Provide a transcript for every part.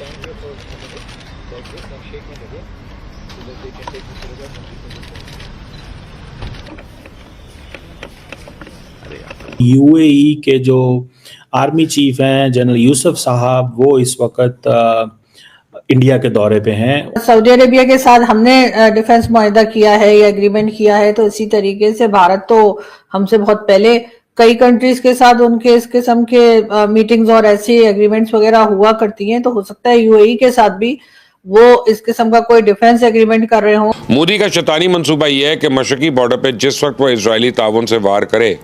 stand here for a minute like this and shake hand again so that they can take the photograph and people will UAE के जो army chief हैं general Yusuf साहब, वो इस वक्त India के दौरे पे हैं। सऊदी अरेबिया के साथ हमने डिफेंस मुआहिदा किया है या एग्रीमेंट किया है, तो इसी तरीके से भारत तो हमसे बहुत पहले कई कंट्रीज के साथ उनके इस किस्म के मीटिंग्स और ऐसी एग्रीमेंट्स वगैरह हुआ करती हैं। तो हो सकता है यूएई के साथ भी वो इस किस्म का कोई डिफेंस एग्रीमेंट कर रहे हों। मोदी का शैतानी मंसूबा यह है कि मशरकी बॉर्डर पे जिस वक्त वो इजरायली ताउन से वार करे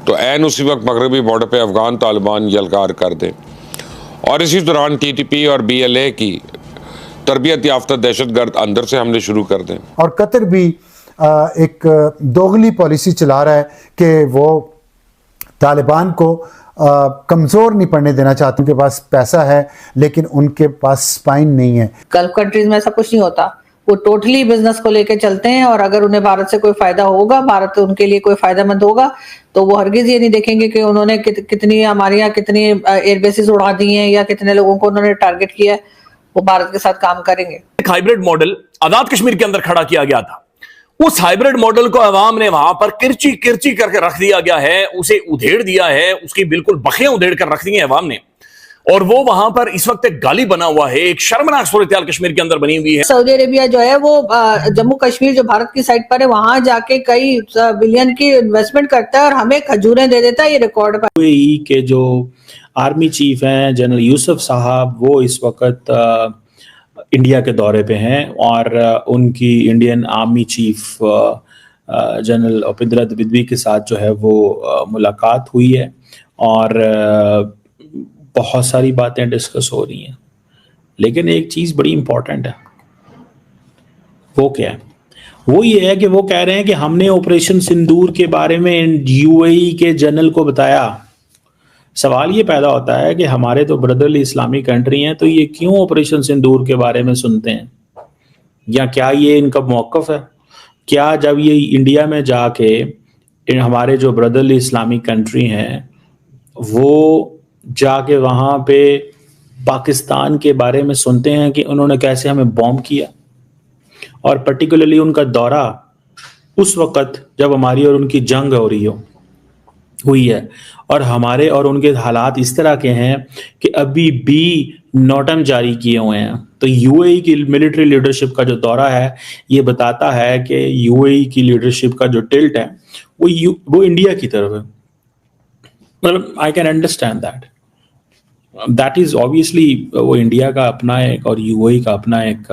तो ऐन उसी वक्त मगरबी बॉर्डर पे अफगान तालिबान यलगार कर दें, और इसी दौरान टीटीपी और बीएलए की तरबियत याफ्ता दहशतगर्द अंदर से हमले शुरू कर दें। और कतर भी एक दोगली पॉलिसी चला रहा है कि वो तालिबान को कमज़ोर नहीं पड़ने देना चाहते। उनके पास पैसा है लेकिन उनके पास स्पाइन नहीं है। गल्फ कंट्रीज में ऐसा कुछ नहीं होता, वो टोटली बिजनेस को लेके चलते हैं, और अगर उन्हें भारत से कोई फायदा होगा, भारत उनके लिए कोई फायदेमंद होगा, तो वो हरगिज ये नहीं देखेंगे कि उन्होंने कितनी हमारे यहाँ कितनी एयरबेसेस उड़ा दी हैं या कितने लोगों को उन्होंने टारगेट किया है। वो भारत के साथ काम करेंगे। एक हाइब्रिड मॉडल आजाद कश्मीर के अंदर खड़ा किया गया था। उस हाइब्रिड मॉडल को अवाम ने वहां पर किरची किरची करके रख दिया गया है, उसे उधेड़ दिया है, उसकी बिल्कुल बखियां उधेड़ कर रख दी है अवाम ने, और वो वहां पर इस वक्त एक गाली बना हुआ है, एक शर्मनाक सूरत-ए-हाल कश्मीर के अंदर बनी हुई है। सऊदी अरेबिया जो है वो जम्मू कश्मीर जो भारत की साइड पर है, वहां जाके कई बिलियन की इन्वेस्टमेंट करता है और हमें खजूरें दे देता है। ये रिकॉर्ड है। यूएई के जो आर्मी चीफ हैं जनरल यूसुफ साहब, वो इस वक्त इंडिया के दौरे पे हैं, और उनकी Indian army chief general Upendra Dwivedi के साथ जो है वो मुलाकात हुई है, और बहुत सारी बातें डिस्कस हो रही हैं। लेकिन एक चीज़ बड़ी इम्पोर्टेंट है, वो क्या है? वो ये है कि वो कह रहे हैं कि हमने ऑपरेशन सिंदूर के बारे में यूएई के जनरल को बताया। सवाल ये पैदा होता है कि हमारे तो ब्रदरली इस्लामिक कंट्री हैं, तो ये क्यों ऑपरेशन सिंदूर के बारे में सुनते हैं? या क्या ये इनका मौक़िफ़ है? क्या जब ये इंडिया में जाके हमारे जो ब्रदरली इस्लामिक कंट्री हैं वो जाके वहाँ पे पाकिस्तान के बारे में सुनते हैं कि उन्होंने कैसे हमें बॉम्ब किया, और पर्टिकुलरली उनका दौरा उस वक़्त जब हमारी और उनकी जंग हो रही हुई है, और हमारे और उनके हालात इस तरह के हैं कि अभी भी नोटम जारी किए हुए हैं। तो यूएई की मिलिट्री लीडरशिप का जो दौरा है ये बताता है कि यूएई की लीडरशिप का जो टिल्ट है वो इंडिया की तरफ है। मतलब I can understand that is obviously वो इंडिया का अपना एक और यूएई का अपना एक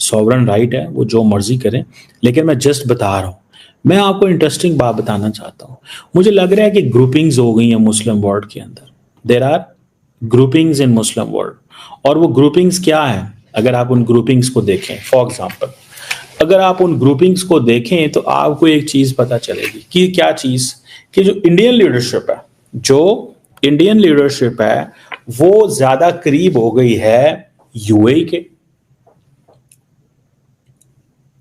सॉवरन राइट है, वो जो मर्जी करें। लेकिन मैं जस्ट बता रहा हूँ, मैं आपको इंटरेस्टिंग बात बताना चाहता हूँ। मुझे लग रहा है कि ग्रुपिंग्स हो गई हैं मुस्लिम वर्ल्ड के अंदर। There are groupings in Muslim world, और वो ग्रुपिंग्स क्या है? अगर आप उन ग्रुपिंग्स को देखें, फॉर एग्जांपल अगर आप उन ग्रुपिंग्स को देखें तो आपको एक चीज़ पता चलेगी कि क्या चीज़, कि जो इंडियन लीडरशिप है वो ज़्यादा करीब हो गई है यूएई के।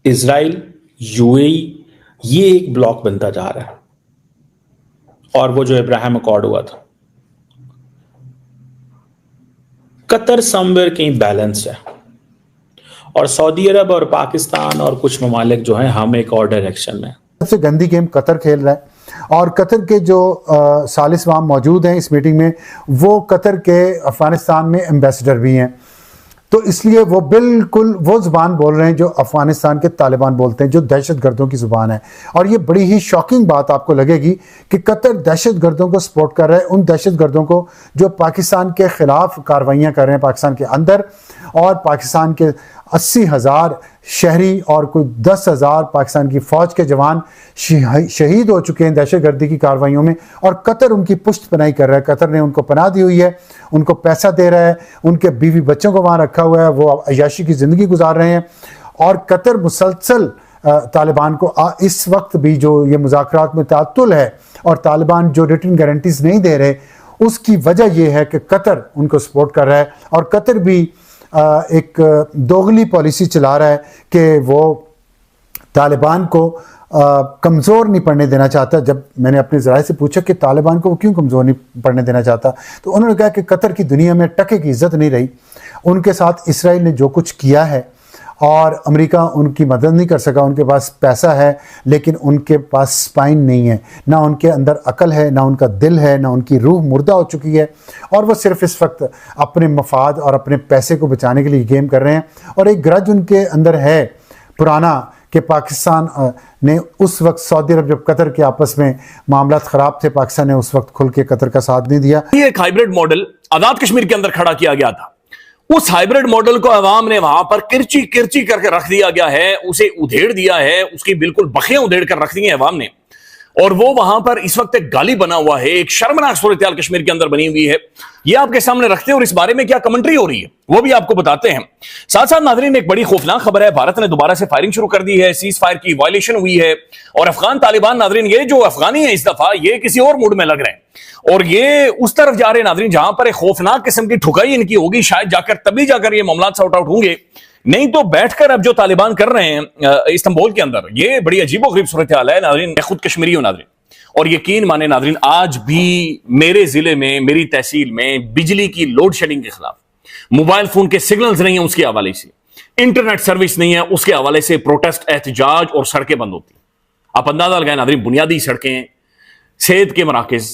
इजराइल, यूएई, ये एक ब्लॉक बनता जा रहा है, और वो जो इब्राहिम अकॉर्ड हुआ था। कतर समवेयर कहीं बैलेंस है, और सऊदी अरब और पाकिस्तान और कुछ ममालिक जो हैं हम एक और डायरेक्शन में। सबसे गंदी गेम कतर खेल रहा है, और कतर के जो सालिस वहाँ मौजूद हैं इस मीटिंग में, वो कतर के अफगानिस्तान में एम्बेसडर भी हैं। तो इसलिए वो बिल्कुल वो ज़ुबान बोल रहे हैं जो अफ़गानिस्तान के तालिबान बोलते हैं, जो दहशतगर्दों की ज़ुबान है। और ये बड़ी ही शॉकिंग बात आपको लगेगी कि कतर दहशतगर्दों को सपोर्ट कर रहा है, उन दहशतगर्दों को जो पाकिस्तान के ख़िलाफ़ कार्रवाइयाँ कर रहे हैं पाकिस्तान के अंदर, और पाकिस्तान के 80,000 शहरी और कोई 10,000 पाकिस्तान की फ़ौज के जवान शहीद हो चुके हैं दहशतगर्दी की कार्रवाइयों में, और कतर उनकी पुष्ट पनाही कर रहा है। कतर ने उनको पनाह दी हुई है, उनको पैसा दे रहा है, उनके बीवी बच्चों को वहाँ रखा हुआ है, वो अय्याशी की ज़िंदगी गुजार रहे हैं। और कतर मुसलसल तालिबान को इस वक्त भी जो ये मुज़ाकरात में तातुल है और तालिबान जो रिटन गारंटीज़ नहीं दे रहे, उसकी वजह यह है कि कतर उनको सपोर्ट कर रहा है। और कतर भी एक दोगली पॉलिसी चला रहा है कि वो तालिबान को कमज़ोर नहीं पड़ने देना चाहता। जब मैंने अपने ज़राए से पूछा कि तालिबान को वो क्यों कमज़ोर नहीं पड़ने देना चाहता, तो उन्होंने कहा कि कतर की दुनिया में टके की इज़्ज़त नहीं रही। उनके साथ इसराइल ने जो कुछ किया है और अमेरिका उनकी मदद नहीं कर सका। उनके पास पैसा है लेकिन उनके पास स्पाइन नहीं है, ना उनके अंदर अकल है, ना उनका दिल है, ना उनकी रूह मुर्दा हो चुकी है, और वो सिर्फ इस वक्त अपने मफाद और अपने पैसे को बचाने के लिए गेम कर रहे हैं। और एक ग्रज उनके अंदर है पुराना कि पाकिस्तान ने उस वक्त, सऊदी अरब जब कतर के आपस में मामला ख़राब थे, पाकिस्तान ने उस वक्त खुल के कतर का साथ नहीं दिया। ये एक हाइब्रिड मॉडल आज़ाद कश्मीर के अंदर खड़ा किया गया था। उस हाइब्रिड मॉडल को अवाम ने वहां पर किरची किरची करके रख दिया गया है, उसे उधेड़ दिया है, उसकी बिल्कुल बखियां उधेड़ कर रख दी हैं अवाम ने। और वो वहां पर इस वक्त एक गाली बना हुआ है, एक शर्मनाक सूरत-ए-हाल कश्मीर के अंदर बनी हुई है। ये आपके सामने रखते हैं और इस बारे में क्या कमेंट्री हो रही है वो भी आपको बताते हैं। साथ साथ नाज़रीन, एक बड़ी खौफनाक खबर है, भारत ने दोबारा से फायरिंग शुरू कर दी है, सीज फायर की वायलेशन हुई है और अफगान तालिबान, नाज़रीन ये जो अफगानी है इस दफा ये किसी और मूड में लग रहे हैं और ये उस तरफ जा रहे हैं नाज़रीन जहां पर एक खौफनाक किस्म की ठुकाई इनकी होगी, शायद जाकर तभी जाकर ये मामला सॉर्ट आउट होंगे। नहीं तो बैठकर अब जो तालिबान कर रहे हैं इस्तांबुल के अंदर, ये बड़ी अजीबोगरीब सूरत हाल है नाज़रीन। मैं खुद कश्मीरी हूं नाज़रीन, और यकीन माने नाज़रीन, आज भी मेरे जिले में, मेरी तहसील में बिजली की लोड शेडिंग के खिलाफ, मोबाइल फोन के सिग्नल्स नहीं है उसके हवाले से, इंटरनेट सर्विस नहीं है उसके हवाले से प्रोटेस्ट, एहतजाज और सड़कें बंद होती। आप अंदाजा लगाएं नाज़रीन, बुनियादी सड़कें, सेहत के मराकज,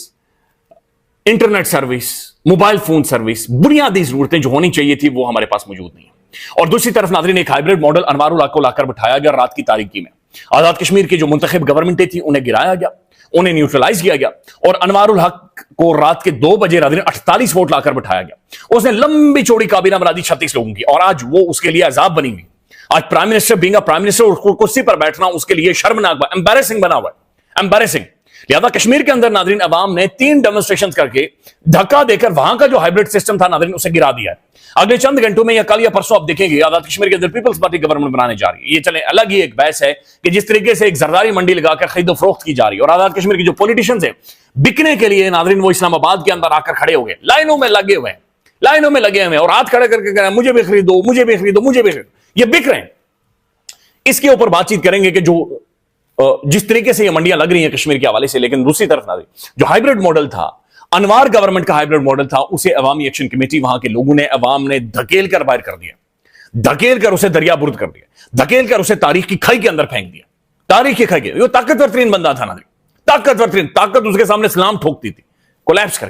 internet service, mobile phone service, बुनियादी जरूरतें जो होनी चाहिए थी वो हमारे पास मौजूद नहीं है। और दूसरी तरफ नाज़रीन, एक हाइब्रिड मॉडल अनवारुल हक को लाकर बिठाया गया रात की तारीकी में। आजाद कश्मीर की जो मुंतखब गवर्नमेंटें थी उन्हें गिराया गया, उन्हें न्यूट्रलाइज किया गया और अनवारुल हक को रात के 2 बजे नाज़रीन 48 वोट लाकर बिठाया गया। उसने लंबी चौड़ी काबीना बना दी 36 लोगों की और आज वो उसके लिए अजाब बनी हुई। आज prime minister being a prime minister कुर्सी पर बैठना उसके लिए शर्मनाक, एम्बैरेसिंग बना हुआ है, एम्बैरेसिंग। लिहाजा कश्मीर के अंदर नाज़रीन अवाम ने 3 डेमोन्स्ट्रेशन करके धक्का देकर वहां का जो हाइब्रिड सिस्टम था नाज़रीन उसे गिरा दिया है। अगले चंद घंटों में या कल या परसों आप देखेंगे आजाद कश्मीर के अंदर पीपल्स पार्टी गवर्नमेंट बनाने जा रही है। ये चले अलग ही एक बहस है कि जिस तरीके से एक जरदारी मंडी लगाकर खरीदो फरोख्त की जा रही है और आजाद कश्मीर के जो पॉलिटिशियंस हैं बिकने के लिए नाज़रीन वो इस्लामाबाद के अंदर आकर खड़े हो गए, लाइनों में लगे हुए हैं, लाइनों में लगे हुए हैं और हाथ खड़े करके कह रहे हैं मुझे भी खरीदो, मुझे भी खरीदो, मुझे भी खरीदो। ये बिक रहे हैं। इसके ऊपर बातचीत करेंगे कि जो जिस तरीके से ये मंडियां लग रही हैं कश्मीर के हवाले से, लेकिन दूसरी तरफ नाज़रीन जो हाइब्रिड मॉडल था, अनवार गवर्नमेंट का हाइब्रिड मॉडल था, उसे अवामी एक्शन कमेटी वहां के लोगों ने, अवाम ने धकेल कर बाहर कर दिया, धकेल कर उसे दरिया बुर्द कर दिया, धकेल कर उसे तारीख की खाई के अंदर फेंक दिया। तारीख की खाई के, वो ताकतवर तरीन बंदा था नाज़रीन, ताकतवर तरीन, ताकत उसके सामने सलाम ठोकती थी, कोलैप्स कर